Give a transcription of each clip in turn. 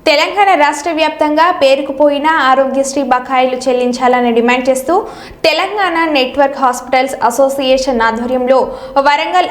తెలంగాణ రాష్ట్ర వ్యాప్తంగా పేరుకుపోయిన ఆరోగ్యశ్రీ బకాయిలు చెల్లించాలని డిమాండ్ చేస్తూ తెలంగాణ నెట్వర్క్ హాస్పిటల్స్ అసోసియేషన్ ఆధ్వర్యంలో వరంగల్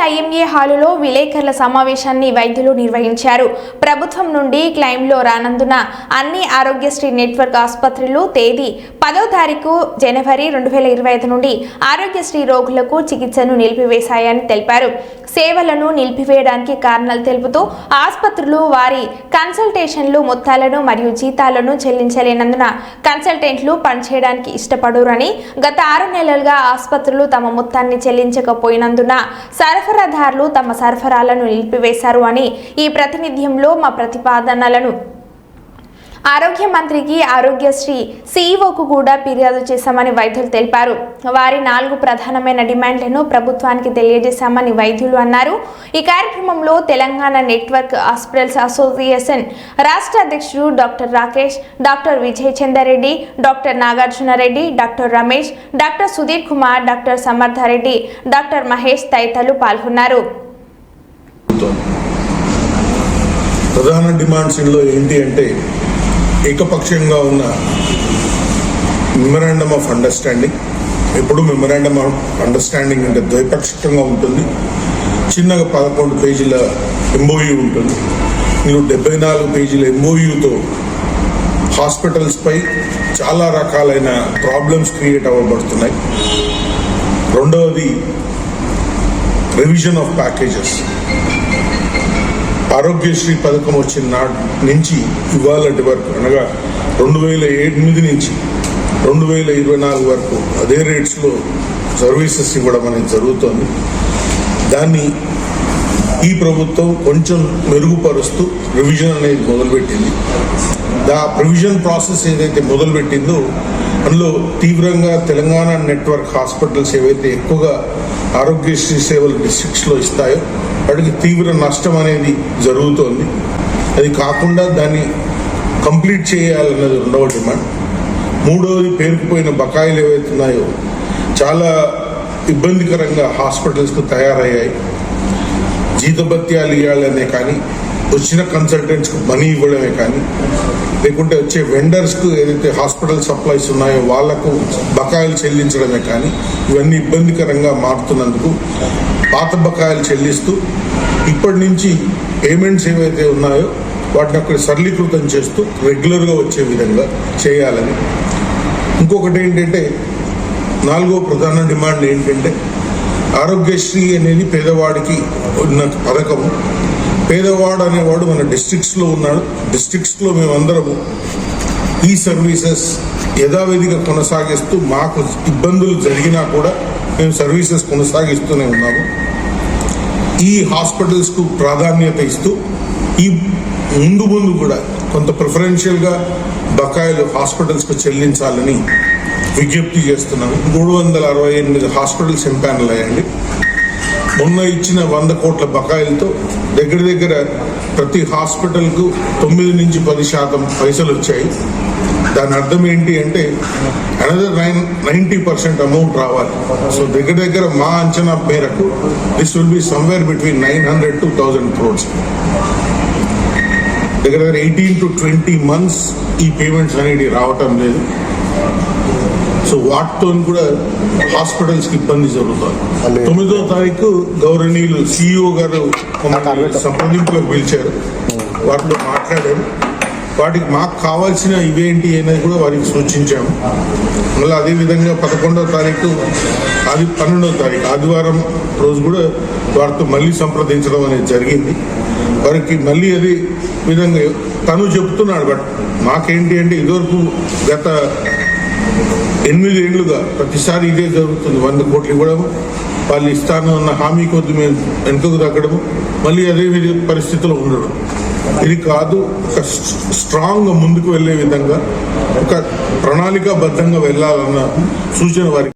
ఐఎంఏ హాలులో విలేకరుల సమావేశాన్ని వైద్యులు నిర్వహించారు. ప్రభుత్వం నుండి క్లెయిమ్లో రానందున అన్ని ఆరోగ్యశ్రీ నెట్వర్క్ ఆసుపత్రులు తేదీ 10వ తారీఖు జనవరి 2025 నుండి ఆరోగ్యశ్రీ రోగులకు చికిత్సను నిలిపివేశాయని తెలిపారు. సేవలను నిలిపివేయడానికి కారణాలు తెలుపుతూ ఆసుపత్రులు వారి కన్సల్టేషన్లు మొత్తాలను మరియు జీతాలను చెల్లించలేనందున కన్సల్టెంట్లు పనిచేయడానికి ఇష్టపడరని, గత 6 నెలలుగా ఆసుపత్రులు తమ మొత్తాన్ని చెల్లించకపోయినందున సరఫరాదారులు తమ సరఫరాలను నిలిపివేశారు అని ఈ ప్రాతినిధ్యంలో మా ప్రతిపాదనలను ఆరోగ్య మంత్రికి, ఆరోగ్యశ్రీ సీఈఓకు కూడా ఫిర్యాదు చేశామని వైద్యులు తెలిపారు. వారి 4 ప్రధానమైన డిమాండ్లను ప్రభుత్వానికి తెలియజేశామని వైద్యులు అన్నారు. ఈ కార్యక్రమంలో తెలంగాణ నెట్వర్క్ హాస్పిటల్స్ అసోసియేషన్ రాష్ట్ర అధ్యక్షుడు doctor Rakesh, doctor Vijay Chandra Reddy, doctor Nagarjuna Reddy, doctor Ramesh, doctor Sudhir Kumar, doctor Samartha Reddy, doctor Mahesh తదితరులు పాల్గొన్నారు. ప్రధాన డిమాండ్స్ ఏంటి అంటే ఏకపక్షంగా ఉన్న మెమరాండమ్ ఆఫ్ అండర్స్టాండింగ్. ఎప్పుడు మెమరాండమ్ ఆఫ్ అండర్స్టాండింగ్ అంటే ద్వైపాక్షికంగా ఉంటుంది. చిన్నగా 11 పేజీల ఎంఓయూ ఉంటుంది. మీరు 74 పేజీల ఎంఓయూతో హాస్పిటల్స్ పై చాలా రకాలైన ప్రాబ్లమ్స్ క్రియేట్ అవ్వబడుతున్నాయి. రెండవది రివిజన్ ఆఫ్ ప్యాకేజెస్. ఆరోగ్యశ్రీ పథకం వచ్చిన నాటి నుంచి ఇవాళటి వరకు, అనగా 2008 నుంచి 2024 వరకు అదే రేట్స్లో సర్వీసెస్ ఇవ్వడం అనేది జరుగుతోంది. దాన్ని ఈ ప్రభుత్వం కొంచెం మెరుగుపరుస్తూ రివిజన్ అనేది మొదలుపెట్టింది. రివిజన్ ప్రాసెస్ ఏదైతే మొదలుపెట్టిందో అందులో తీవ్రంగా తెలంగాణ నెట్వర్క్ హాస్పిటల్స్ ఏవైతే ఎక్కువగా ఆరోగ్యశ్రీ సేవలు డిస్ట్రిక్ట్స్లో ఇస్తాయో వాటికి తీవ్ర నష్టం అనేది జరుగుతోంది. అది కాకుండా దాన్ని కంప్లీట్ చేయాలన్నది రెండవ డిమాండ్. మూడవది పేరుకుపోయిన బకాయిలు ఏవైతే ఉన్నాయో చాలా ఇబ్బందికరంగా హాస్పిటల్స్కు తయారయ్యాయి. జీతభత్యాలు ఇవ్వాలనే కానీ, వచ్చిన కన్సల్టెంట్స్కు మనీ ఇవ్వడమే కానీ, లేకుంటే వచ్చే వెండర్స్కు ఏదైతే హాస్పిటల్ సప్లైస్ ఉన్నాయో వాళ్లకు బకాయిలు చెల్లించడమే కానీ, ఇవన్నీ ఇబ్బందికరంగా మారుతున్నందుకు పాత బకాయిలు చెల్లిస్తూ ఇప్పటి నుంచి పేమెంట్స్ ఏవైతే ఉన్నాయో వాటిని అక్కడ సరళీకృతం చేస్తూ రెగ్యులర్గా వచ్చే విధంగా చేయాలని. ఇంకొకటి ఏంటంటే 4వ ప్రధాన డిమాండ్ ఏంటంటే ఆరోగ్యశ్రీ అనేది పేదవాడికి ఉన్న పథకము. పేదవాడు అనేవాడు మన డిస్ట్రిక్ట్స్లో ఉన్నాడు. డిస్ట్రిక్ట్స్లో మేమందరము ఈ సర్వీసెస్ యథావిధిగా కొనసాగిస్తూ మాకు ఇబ్బందులు జరిగినా కూడా మేము సర్వీసెస్ కొనసాగిస్తూనే ఉన్నాము. ఈ హాస్పిటల్స్కు ప్రాధాన్యత ఇస్తూ ఈ ముందు కూడా కొంత ప్రిఫరెన్షియల్గా బకాయిలు హాస్పిటల్స్కు చెల్లించాలని విజ్ఞప్తి చేస్తున్నాము. 368 హాస్పిటల్స్ ఎంపానల్ అయ్యండి. మొన్న ఇచ్చిన 100 కోట్ల బకాయిలతో దగ్గర ప్రతి హాస్పిటల్కు 9 నుంచి 10% పైసలు వచ్చాయి. దాని అర్థం ఏంటి అంటే అనదర్ 90% అమౌంట్ రావాలి. సో దగ్గర మా అంచనా మేరకు this will be somewhere between 900 to 1000 crores. దగ్గర 18 to 20 months ఈ పేమెంట్స్ అనేది రావటం లేదు. సో వాటితో కూడా హాస్పిటల్స్కి ఇబ్బంది జరుగుతుంది. 9వ తారీఖు గౌరవనీయులు సిఇఓ గారు సంప్రదింపులకు పిలిచారు. వాటిలో మాట్లాడారు. వాటికి మాకు కావాల్సిన ఇవేంటి అనేది కూడా వారికి సూచించాము. మళ్ళీ అదేవిధంగా 11వ తారీఖు 12వ తారీఖు ఆదివారం రోజు కూడా వారితో మళ్ళీ సంప్రదించడం అనేది జరిగింది. వారికి మళ్ళీ అదే విధంగా తను చెప్తున్నాడు. బట్ మాకేంటి అంటే ఇదివరకు గత 8 ఏళ్లుగా ప్రతిసారి ఇదే జరుగుతుంది. 100 కోట్లు ఇవ్వడం, వాళ్ళు ఇస్తాను అన్న హామీ కొద్ది మేము వెనుకకు తగ్గడము, మళ్ళీ అదే పరిస్థితిలో ఉండడం. ఇది కాదు. ఒక స్ట్రాంగ్గా ముందుకు వెళ్లే విధంగా ఒక ప్రణాళికాబద్ధంగా వెళ్ళాలన్న సూచన వారికి